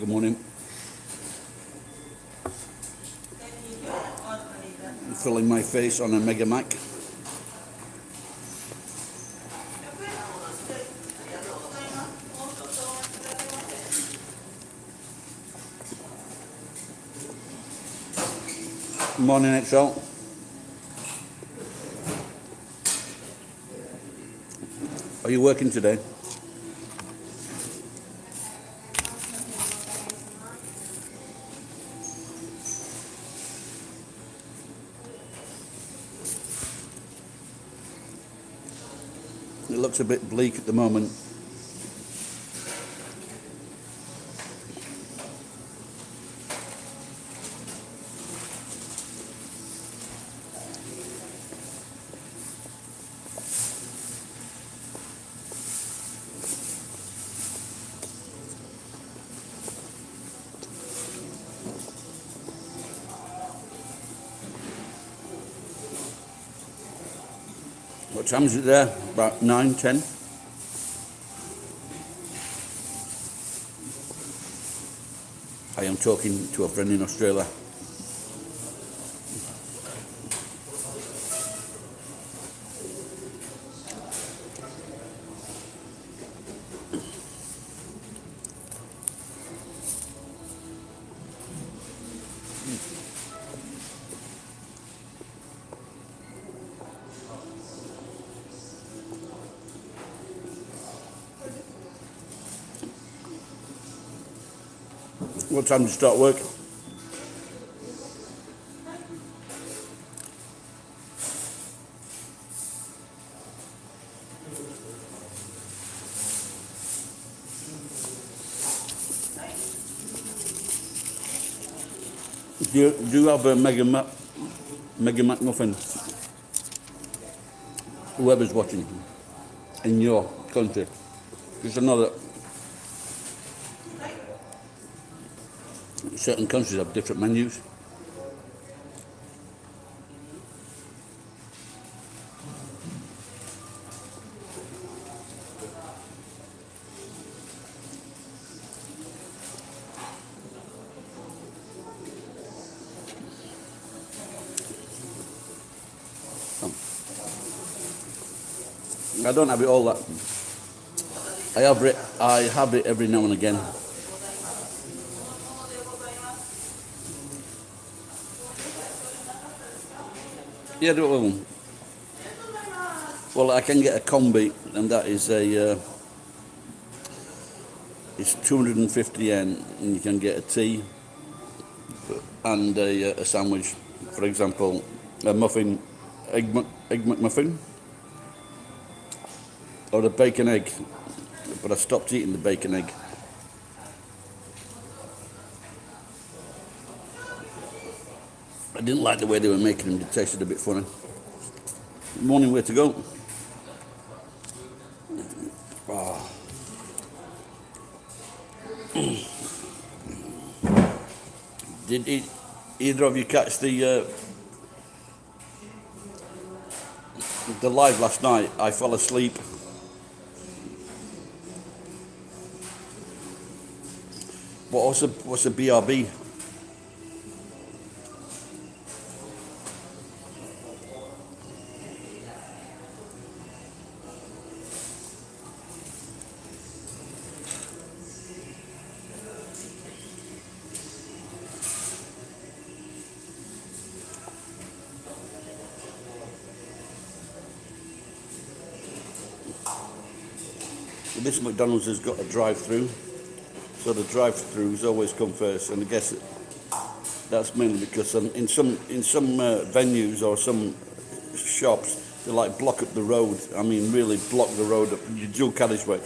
Good morning. Filling my face on a Mega Mac. Morning, Excel. Are you working today? It looks a bit bleak at the moment. What time is it there? About 9, 10? I am talking to a friend in Australia. What time do you start work? Do you have a Mega Mac muffin? Whoever's watching in your country. Just another. Certain countries have different menus. I don't have it all that. I have it every now and again. Yeah, do it. Well, I can get a combi, and that is it's 250 yen, and you can get a tea and a sandwich. For example, a muffin, egg McMuffin, or a bacon egg. But I stopped eating the bacon egg. I didn't like the way they were making them. It tasted a bit funny. Morning, where to go? Oh. Did either of you catch the live last night? I fell asleep. What's a BRB? This McDonald's has got a drive-through, so the drive-throughs always come first, and I guess that's mainly because in some venues or some shops they like block up the road. I mean, really block the road up, you dual carriageway,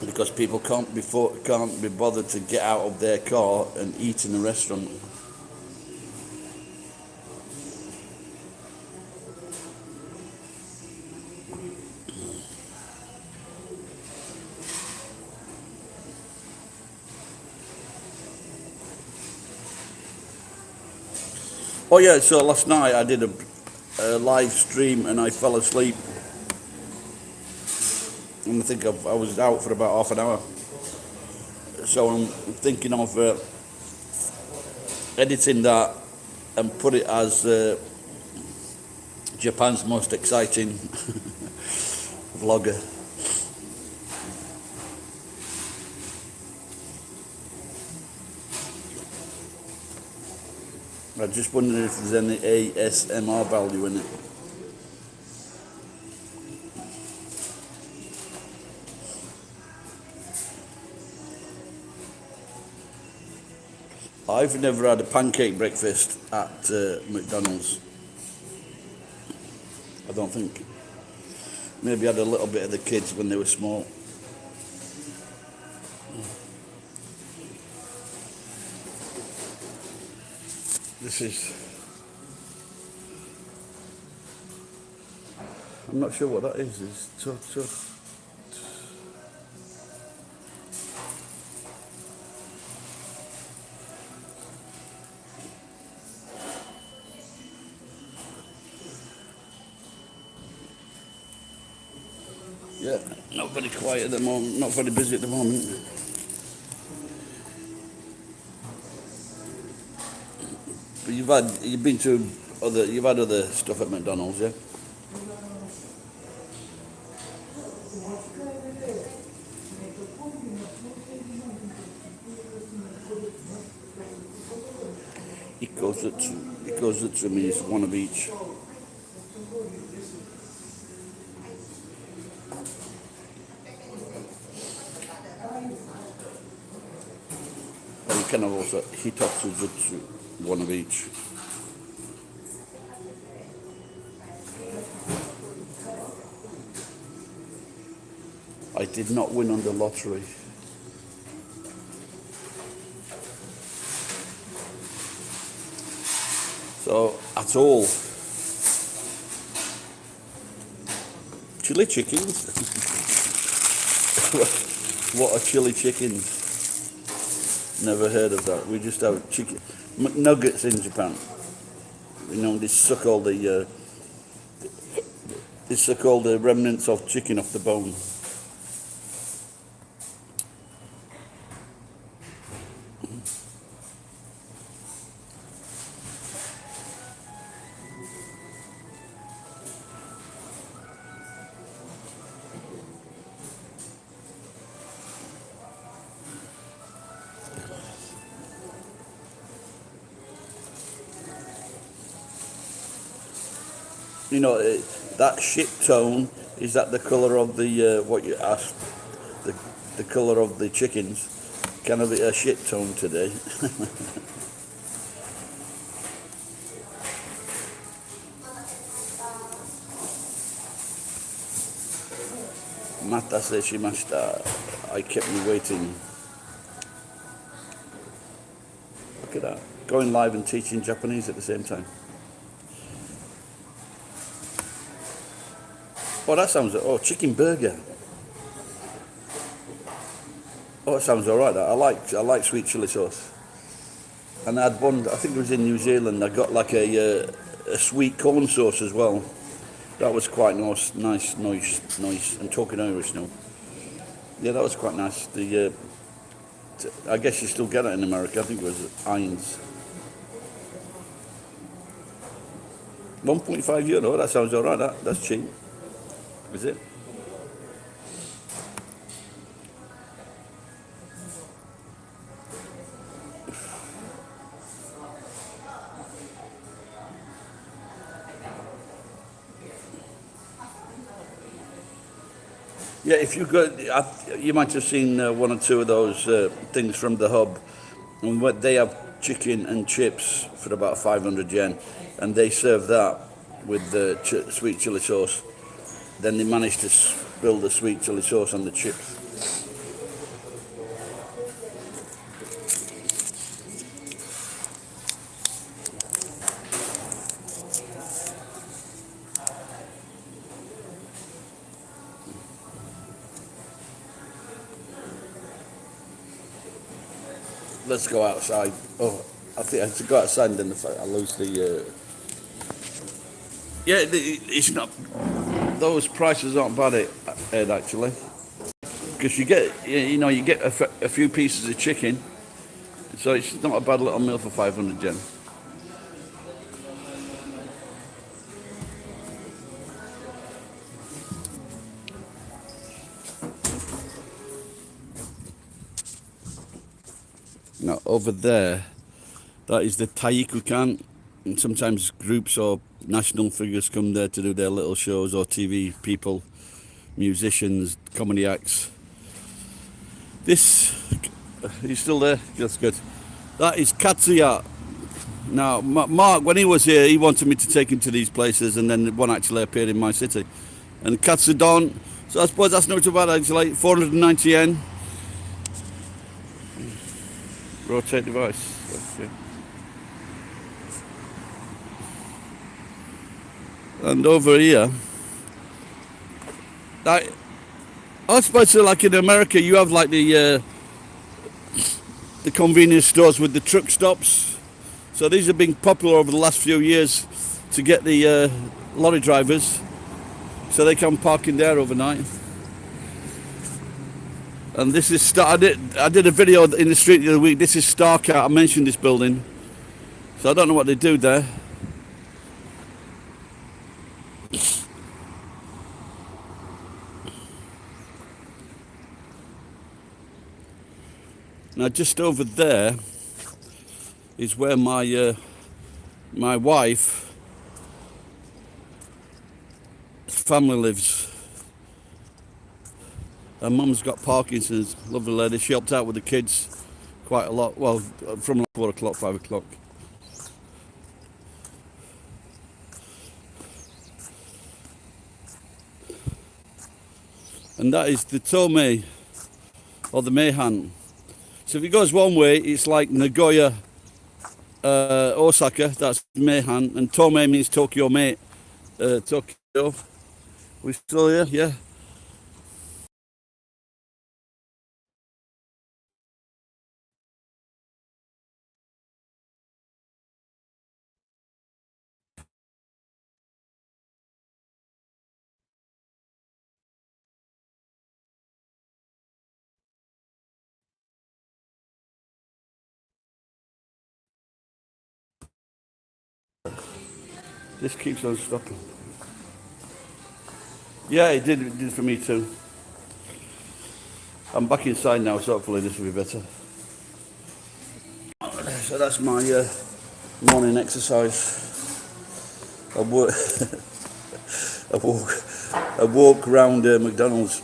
because people can't be bothered to get out of their car and eat in a restaurant. Oh yeah, so last night I did a live stream and I fell asleep. And I think I was out for about half an hour. So I'm thinking of editing that and put it as Japan's most exciting vlogger. I just wonder if there's any ASMR value in it. I've never had a pancake breakfast at McDonald's. I don't think. Maybe had a little bit of the kids when they were small. This is... I'm not sure what that is. It's tough. Yeah, not very quiet at the moment, not very busy at the moment. But you've had other stuff at McDonald's, yeah? Ikkozutsu means one of each. And you can have also Hitatsuzutsu, one of each. I did not win on the lottery. So, at all. Chili chickens? What are chili chickens? Never heard of that. We just have chicken McNuggets in Japan. You know, they suck all the remnants of chicken off the bone. You know, that shit tone, is that the colour of the, what you asked, the colour of the chickens? Kind of a shit tone today. Matase shimashita. I kept me waiting. Look at that. Going live and teaching Japanese at the same time. Oh, that sounds... Oh, chicken burger. Oh, it sounds all right. I like sweet chili sauce. And I had one, I think it was in New Zealand. I got like a sweet corn sauce as well. That was quite nice. I'm talking Irish now. Yeah, that was quite nice. I guess you still get it in America. I think it was Heinz. €1.5. That sounds all right. That's cheap. Is it? Yeah, if you go, you might have seen one or two of those things from the hub, and what they have chicken and chips for about 500 yen, and they serve that with the sweet chili sauce. Then they managed to spill the sweet chili sauce on the chips. Let's go outside. Oh, I think I have to go outside and then I lose the... Yeah, it's not... Those prices aren't bad, Ed, actually. because you get, you know, you get a few pieces of chicken, so it's not a bad little meal for 500 yen. Now over there, that is the Taikukan, and sometimes groups or national figures come there to do their little shows, or TV people, musicians, comedy acts. This, are you still there? That's good. That is Katsuya. Now, Mark, when he was here, he wanted me to take him to these places, and then one actually appeared in my city. And Katsudon, so I suppose that's not too bad, actually, like 490 yen. Rotate device. Okay. And over here, I suppose like in America, you have like the convenience stores with the truck stops. So these have been popular over the last few years to get the lorry drivers, so they can park in there overnight. And this is I did a video in the street the other week. This is Starcart. I mentioned this building, so I don't know what they do there. Now, just over there is where my wife family lives. Her mum's got Parkinson's, lovely lady. She helped out with the kids quite a lot. Well, from like 4 o'clock, 5 o'clock. And that is the Tomei, or the Meihan. So if it goes one way, it's like Nagoya, Osaka, that's Meihan. And Tomei means Tokyo, mate. Tokyo. We still here? Yeah. This keeps on stopping. Yeah, it did for me too. I'm back inside now, so hopefully this will be better. So that's my morning exercise. I walk around McDonald's.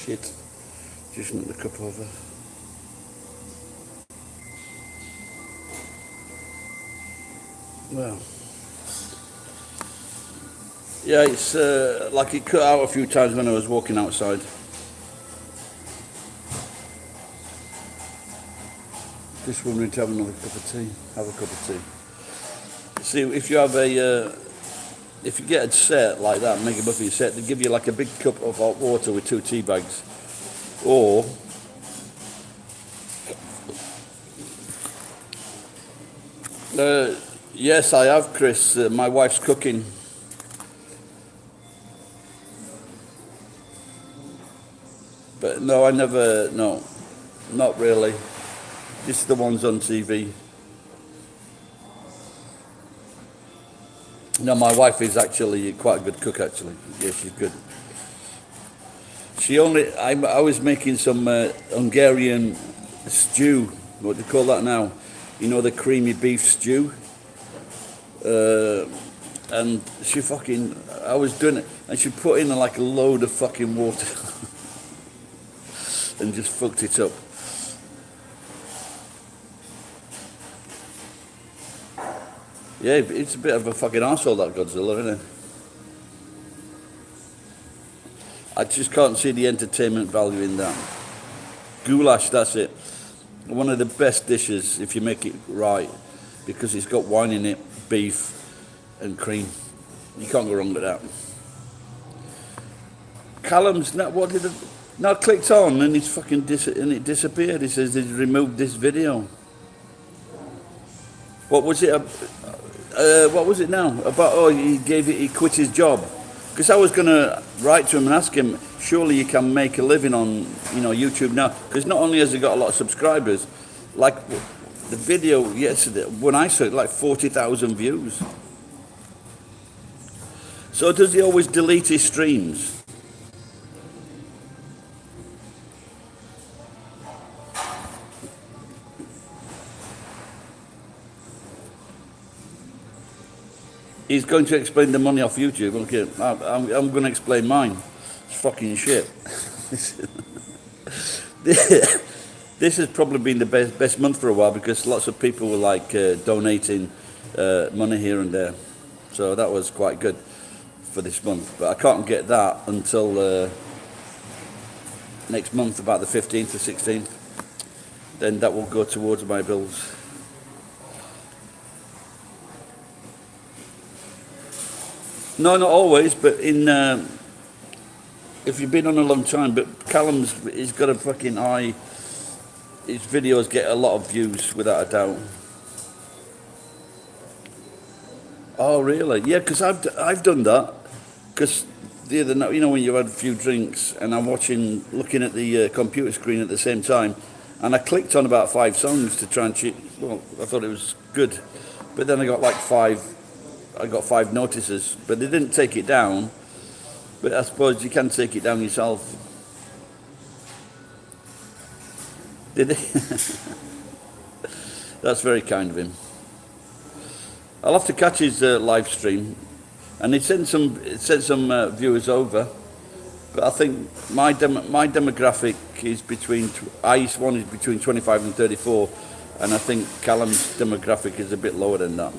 Shit, just knocked the cup over. Well, yeah, it's like it cut out a few times when I was walking outside. Just wondering to have another cup of tea. Have a cup of tea. See, if you have if you get a set like that, make a muffin set, they give you like a big cup of hot water with 2 tea bags. Or yes, I have, Chris. My wife's cooking. But no, I never, no, not really. Just the ones on TV. No, my wife is actually quite a good cook, actually. Yeah, she's good. I was making some Hungarian stew. What do you call that now? You know, the creamy beef stew? And I was doing it, and she put in like a load of fucking water and just fucked it up. Yeah, it's a bit of a fucking arsehole, that Godzilla, isn't it? I just can't see the entertainment value in that. Goulash, that's it. One of the best dishes if you make it right, because it's got wine in it, beef and cream. You can't go wrong with that. Callum's now clicked on and it's fucking it disappeared. It says he's removed this video. What was it? What was it now? About, oh, he quit his job. Because I was going to write to him and ask him, surely you can make a living on, YouTube now. Because not only has he got a lot of subscribers, like the video yesterday, when I saw it, like 40,000 views. So does he always delete his streams? He's going to explain the money off YouTube. Okay, I'm going to explain mine. It's fucking shit. This has probably been the best month for a while because lots of people were like donating money here and there. So that was quite good for this month. But I can't get that until next month, about the 15th or 16th. Then that will go towards my bills. No, not always, but if you've been on a long time, but he's got a fucking eye. His videos get a lot of views, without a doubt. Oh, really? Yeah, because I've done that. Because the other night, when you had a few drinks, and I'm looking at the computer screen at the same time, and I clicked on about 5 songs to try and cheat. Well, I thought it was good, but then I got like 5 notices, but they didn't take it down. But I suppose you can take it down yourself. Did they? That's very kind of him. I'll have to catch his live stream, and he sent some viewers over. But I think my demographic is between one is between 25 and 34, and I think Callum's demographic is a bit lower than that.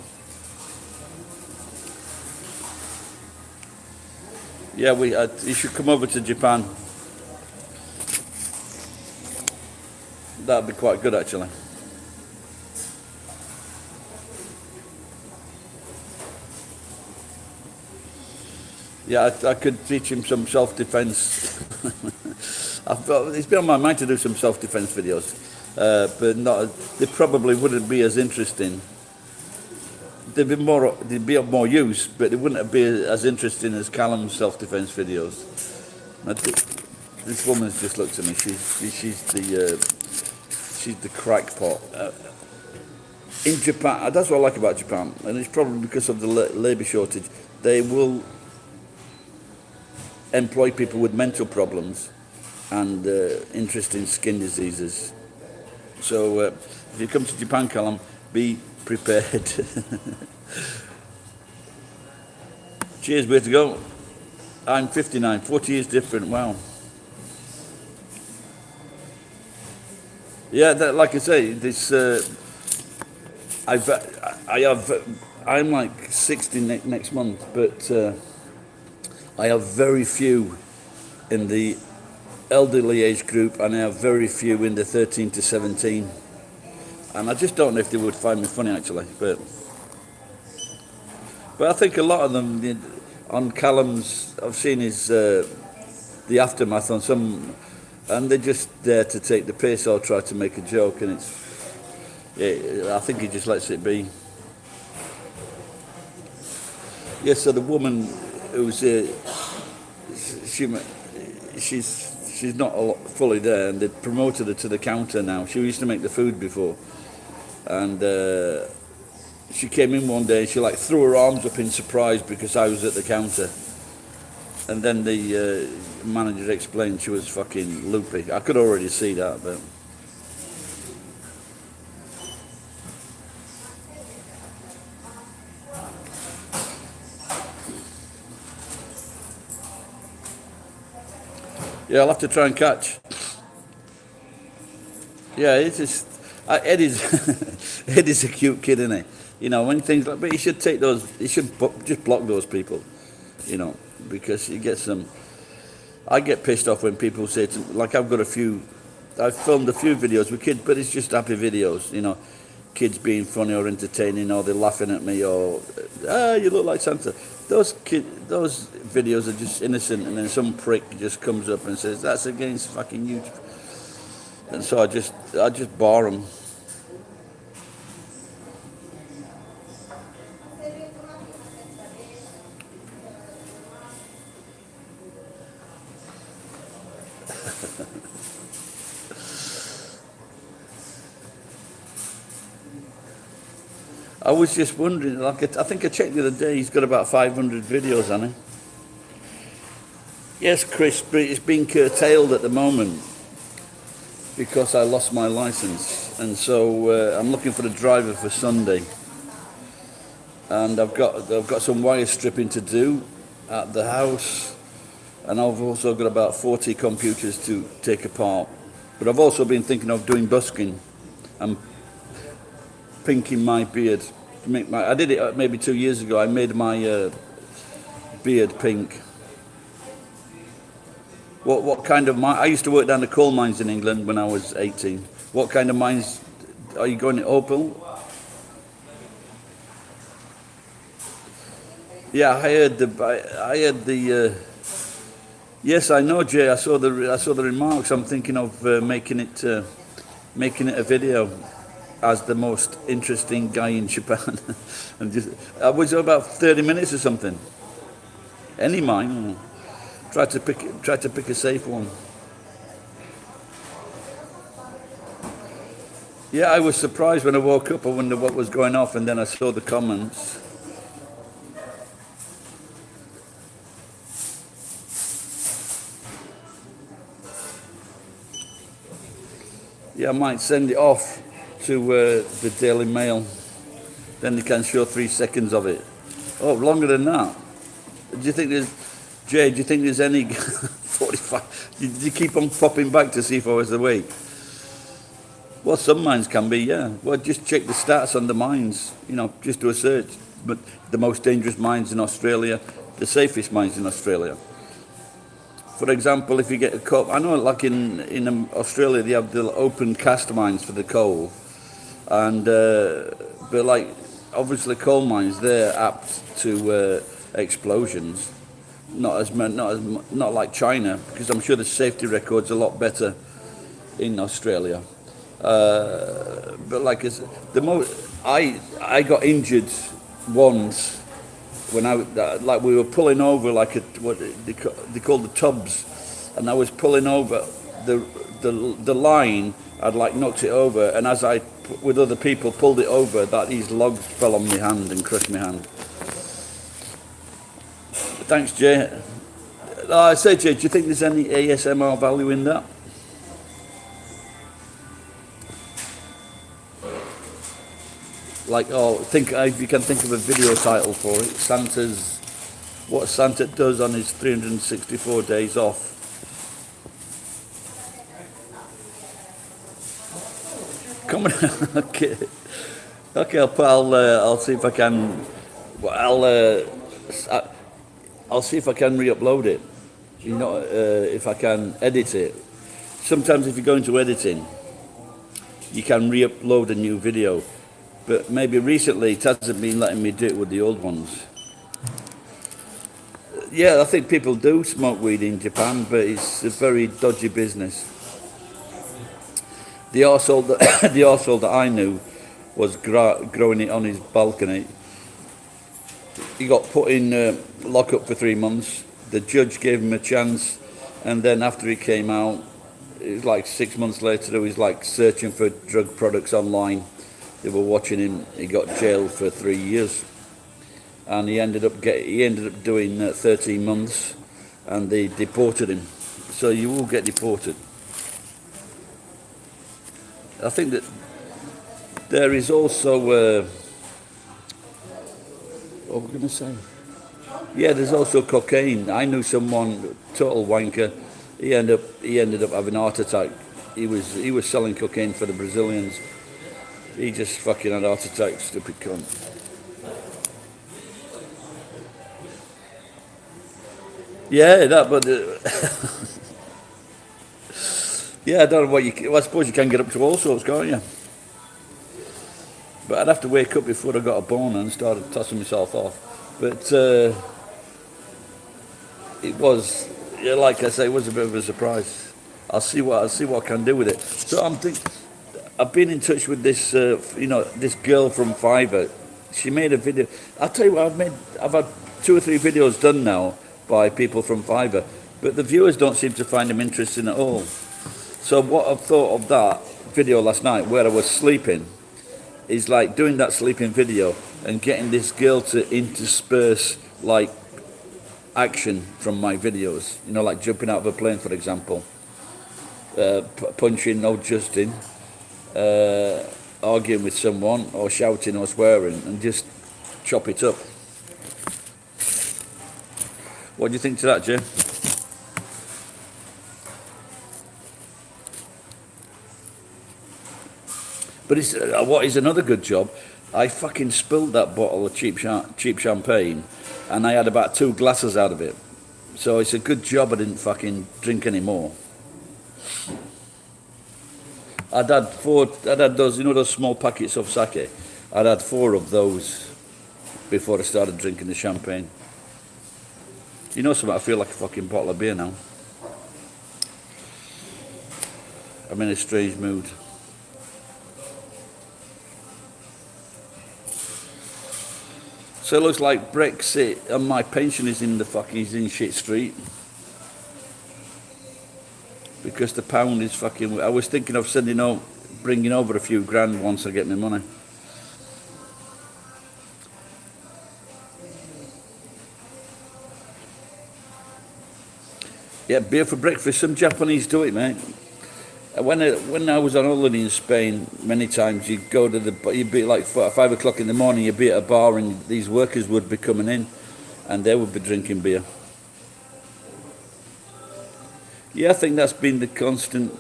Yeah, you should come over to Japan. That'd be quite good, actually. Yeah, I could teach him some self-defense. It's been on my mind to do some self-defense videos, but they probably wouldn't be as interesting. They'd be of more use, but they wouldn't be as interesting as Callum's self-defense videos. This woman's just looked at me. She's the crackpot. In Japan, that's what I like about Japan, and it's probably because of the labour shortage. They will employ people with mental problems and interesting skin diseases. So if you come to Japan, Callum, be prepared. Cheers, way to go. I'm 59, 40 years different, wow. Yeah, like I say, this I'm like 60 next month, but I have very few in the elderly age group, and I have very few in the 13 to 17. And I just don't know if they would find me funny, actually. But I think a lot of them, on Callum's, I've seen the aftermath on some, and they're just there to take the piss or try to make a joke, and I think he just lets it be. Yeah, so the woman who's she's not fully there, and they promoted her to the counter now. She used to make the food before, and she came in one day and she like threw her arms up in surprise because I was at the counter, and then the manager explained she was fucking loopy. I could already see that, but yeah, I'll have to try and catch. Yeah, it's just Eddie's a cute kid, isn't he? When things like, but he should just block those people, because he gets some. I get pissed off when people say to me, like I've filmed a few videos with kids, but it's just happy videos, kids being funny or entertaining, or they're laughing at me, or you look like Santa. Those videos are just innocent, and then some prick just comes up and says that's against fucking YouTube, and so I just bar them. I was just wondering, like, I think I checked the other day, he's got about 500 videos on it. Yes, Chris, but it's been curtailed at the moment because I lost my license, and so I'm looking for a driver for Sunday. And I've got some wire stripping to do at the house, and I've also got about 40 computers to take apart. But I've also been thinking of doing busking and pinking my beard. I did it maybe 2 years ago. I made my beard pink. What kind of mine? I used to work down the coal mines in England when I was 18. What kind of mines are you going to Opal? Yeah, I heard the. Yes, I know, Jay. I saw the remarks. I'm thinking of making it a video as the most interesting guy in Japan. And just, I was about 30 minutes or something. Any mine. Try to pick a safe one. Yeah, I was surprised when I woke up. I wondered what was going off, and then I saw the comments. Yeah, I might send it off to the Daily Mail. Then they can show 3 seconds of it. Oh, longer than that. Do you think there's... Jay, do you think there's any 45? Did you keep on popping back to see if I was awake? Well, some mines can be, yeah. Well, just check the stats on the mines, just do a search. But the most dangerous mines in Australia, the safest mines in Australia. For example, if you get a coal, I know like in Australia they have the open cast mines for the coal, and but like obviously coal mines, they're apt to explosions. Not like China, because I'm sure the safety record's a lot better in Australia. But like I got injured once when we were pulling over like what they call the tubs, and I was pulling over the line. I'd like knocked it over, and as I with other people pulled it over, these logs fell on my hand and crushed my hand. Thanks, Jay. I say, Jay, do you think there's any ASMR value in that? Like, if you can think of a video title for it. What Santa does on his 364 days off. Come on, okay. Okay, I'll see if I can. I'll see if I can re-upload it. If I can edit it. Sometimes if you go into editing, you can re-upload a new video. But maybe recently it hasn't been letting me do it with the old ones. Yeah, I think people do smoke weed in Japan, but it's a very dodgy business. The arsehole that I knew was growing it on his balcony. He got put in lockup for 3 months. The judge gave him a chance, and then after he came out, it was like 6 months later, he was like searching for drug products online. They were watching him. He got jailed for 3 years, and he ended up doing 13 months, and they deported him. So you will get deported. I think that there is also what we're going to say. Yeah, there's also cocaine. I knew someone, total wanker. He ended up having a heart attack. He was selling cocaine for the Brazilians. He just fucking had a heart attack, stupid cunt. Yeah, yeah, I don't know what I suppose you can get up to all sorts, can't you? But I'd have to wake up before I got a boner and started tossing myself off. But it was, yeah, like I say, it was a bit of a surprise. I'll see what I can do with it. So I've been in touch with this, this girl from Fiverr. She made a video. I'll tell you what, I've had 2 or 3 videos done now by people from Fiverr, but the viewers don't seem to find them interesting at all. So what I've thought of that video last night, where I was sleeping, is like doing that sleeping video and getting this girl to intersperse like action from my videos. You know, like jumping out of a plane, for example, punching or justing, arguing with someone, or shouting or swearing, and just chop it up. What do you think to that, Jay? But it's, what is another good job? I fucking spilled that bottle of cheap champagne, and I had about 2 glasses out of it. So it's a good job I didn't fucking drink any more. I'd had those, you know, those small packets of sake. I'd had 4 of those before I started drinking the champagne. You know something? I feel like a fucking bottle of beer now. I'm in a strange mood. So it looks like Brexit and my pension is in shit street. Because the pound is fucking... I was thinking of bringing over a few grand once I get my money. Yeah, beer for breakfast. Some Japanese do it, mate. When I was on holiday in Spain, many times you'd be like 5 o'clock in the morning, you'd be at a bar and these workers would be coming in and they would be drinking beer. Yeah, I think that's been the constant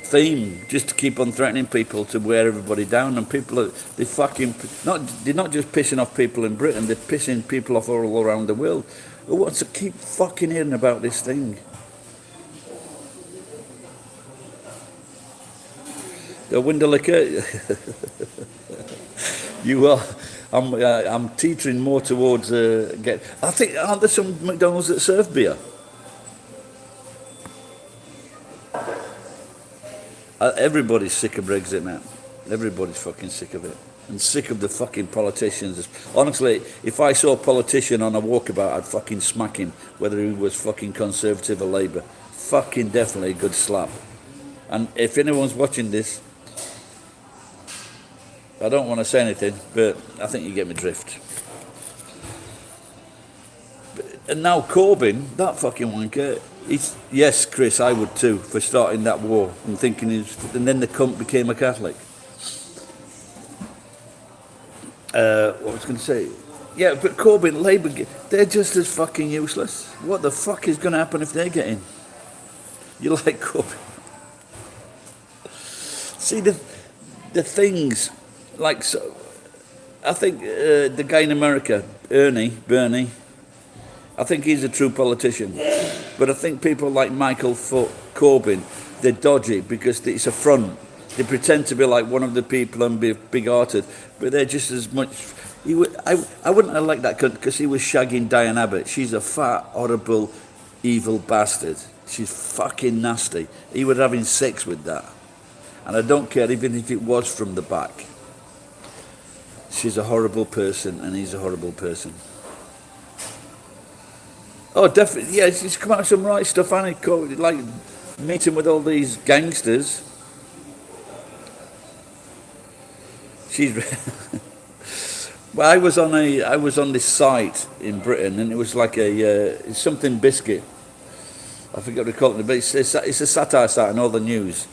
theme, just to keep on threatening people to wear everybody down. And they're not just pissing off people in Britain, they're pissing people off all around the world who wants to keep fucking hearing about this thing. The Winderlicker, you are. I'm teetering more towards I think, aren't there some McDonald's that serve beer? Everybody's sick of Brexit, man. Everybody's fucking sick of it. And sick of the fucking politicians. Honestly, if I saw a politician on a walkabout, I'd fucking smack him, whether he was fucking Conservative or Labour. Fucking definitely a good slap. And if anyone's watching this, I don't want to say anything, but I think you get my drift. And now Corbyn, that fucking wanker, yes, Chris, I would too, for starting that war and thinking and then the cunt became a Catholic. What was I going to say? Yeah, but Corbyn, Labour, they're just as fucking useless. What the fuck is going to happen if they get in? You like Corbyn? See, the things... Like, so, I think the guy in America, Bernie, I think he's a true politician. But I think people like Michael Corbyn, they're dodgy because it's a front. They pretend to be like one of the people and be big-hearted, but they're just as much... I wouldn't have liked that cunt because he was shagging Diane Abbott. She's a fat, horrible, evil bastard. She's fucking nasty. He was having sex with that. And I don't care even if it was from the back. She's a horrible person, and he's a horrible person. Oh, definitely, yeah, he's come out with some right stuff, and he like meeting with all these gangsters. She's. Well, I was on this site in Britain, and it was like a something biscuit. I forget what they call it, but it's a satire site on all the news,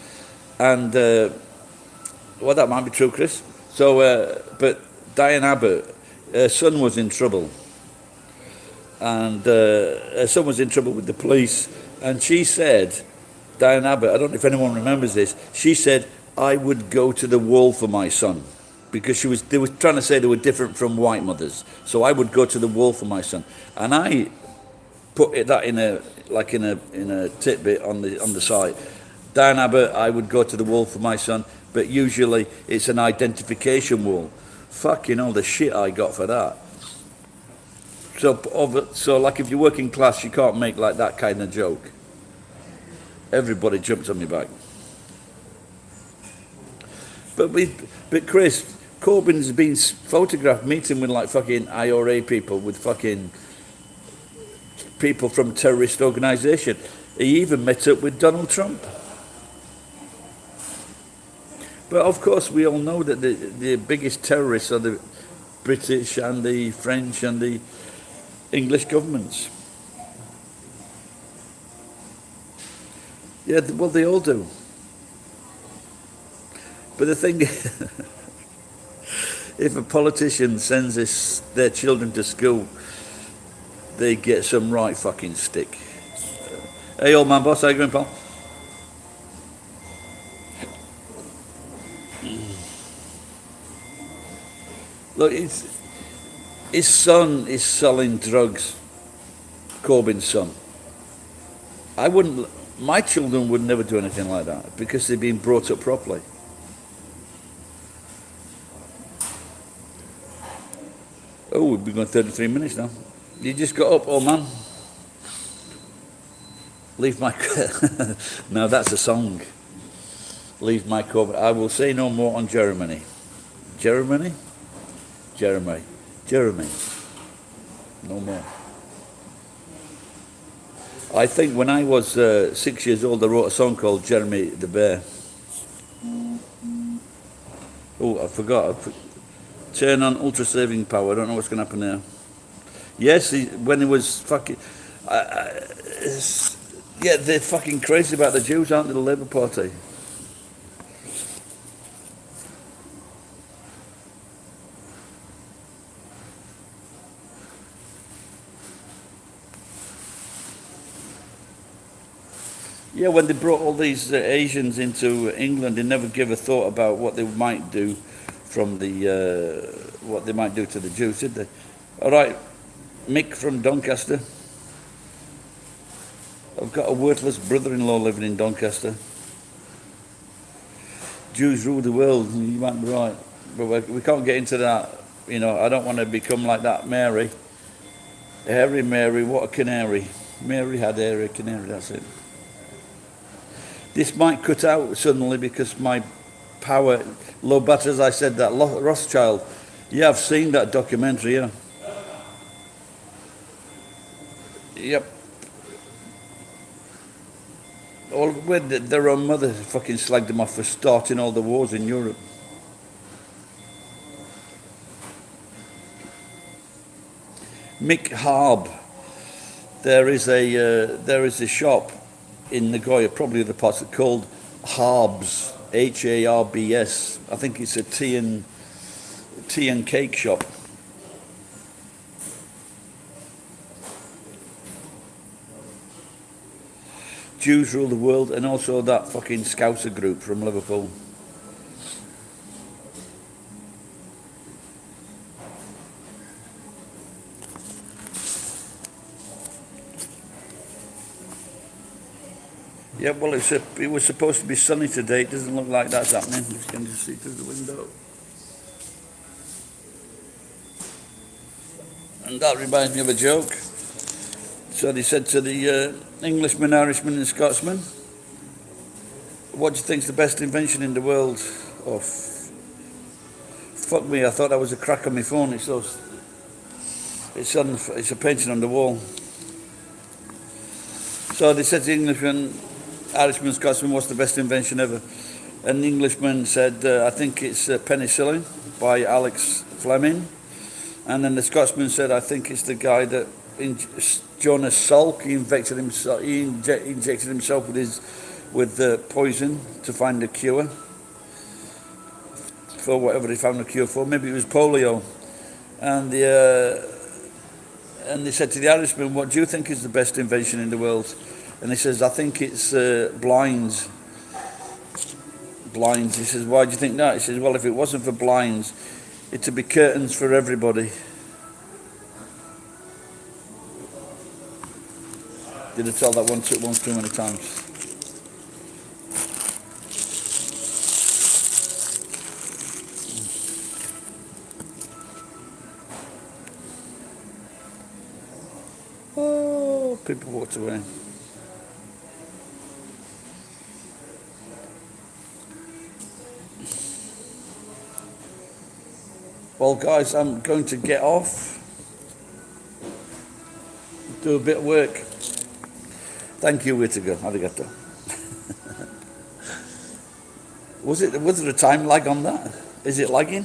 and well, that might be true, Chris. So, but Diane Abbott, her son was in trouble, and her son was in trouble with the police, and she said, Diane Abbott, I don't know if anyone remembers this, she said, I would go to the wall for my son, because they were trying to say they were different from white mothers, so I would go to the wall for my son, and I put that in a tidbit on the site. Diane Abbott, I would go to the wall for my son, but usually it's an identification wall. Fucking all the shit I got for that. So like if you're working class, you can't make like that kind of joke. Everybody jumps on my back. But Chris, Corbyn's been photographed meeting with like fucking IRA people, with fucking people from terrorist organisation. He even met up with Donald Trump. But of course, we all know that the biggest terrorists are the British and the French and the English governments. Yeah, well, they all do. But the thing if a politician sends their children to school, they get some right fucking stick. Hey, old man boss, how you going, pal? Look, his son is selling drugs, Corbyn's son. My children would never do anything like that because they've been brought up properly. Oh, we've been going 33 minutes now. You just got up, old man. Leave my... No, that's a song. Leave my Corbyn. I will say no more on Jeremy. Jeremy? Jeremy. Jeremy. No more. I think when I was 6 years old, I wrote a song called Jeremy the Bear. Oh, I forgot. Turn on ultra saving power. I don't know what's going to happen there. Yes, when he was fucking... yeah, they're fucking crazy about the Jews, aren't they, the Labour Party? Yeah, when they brought all these Asians into England, they never gave a thought about what they might do from what they might do to the Jews, did they? All right, Mick from Doncaster. I've got a worthless brother-in-law living in Doncaster. Jews rule the world. You might be right, but we can't get into that. You know, I don't want to become like that Mary. Hairy Mary, what a canary. Mary had hairy canary. That's it. This might cut out suddenly because my power, low battery, as I said, that Rothschild. Yeah, I've seen that documentary, yeah. Yep. Their own mother fucking slagged them off for starting all the wars in Europe. Mick Harb. There is a shop in Nagoya, probably other parts, called Harbs, Harbs. I think it's a tea and cake shop. Jews rule the world, and also that fucking Scouser group from Liverpool. Yeah, well, it was supposed to be sunny today. It doesn't look like that's happening. You can just see through the window. And that reminds me of a joke. So they said to the Englishman, Irishman and Scotsman, what do you think's the best invention in the world? Oh, fuck me, I thought that was a crack on my phone. It's a painting on the wall. So they said to the Englishman, Irishman, Scotsman, what's the best invention ever? And the Englishman said, I think it's penicillin by Alex Fleming. And then the Scotsman said, I think it's the guy that Jonas Salk. He injected himself with poison to find a cure for whatever they found a cure for. Maybe it was polio. And they said to the Irishman, what do you think is the best invention in the world? And he says, I think it's blinds. Blinds. He says, why do you think that? He says, well, if it wasn't for blinds, it'd be curtains for everybody. Did I tell that one too many times? Oh, people walked away. Well, guys, I'm going to get off, do a bit of work. Thank you, Whittaker. Arigato. Was there a time lag on that? Is it lagging?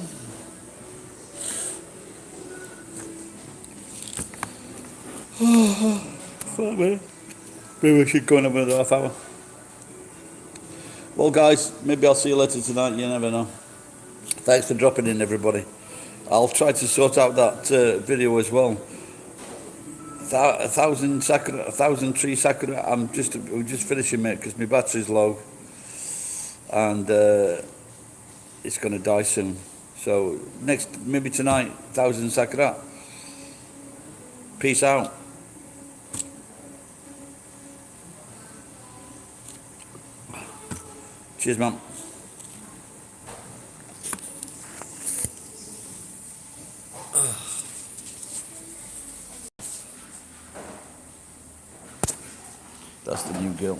Maybe we should go on another half hour. Well, guys, maybe I'll see you later tonight. You never know. Thanks for dropping in, everybody. I'll try to sort out that video as well. 1,000 sakura, 1,000 tree sakura. We're just finishing it because my battery's low, and it's going to die soon. So maybe tonight, 1,000 sakura. Peace out. Cheers, man. That's the new girl.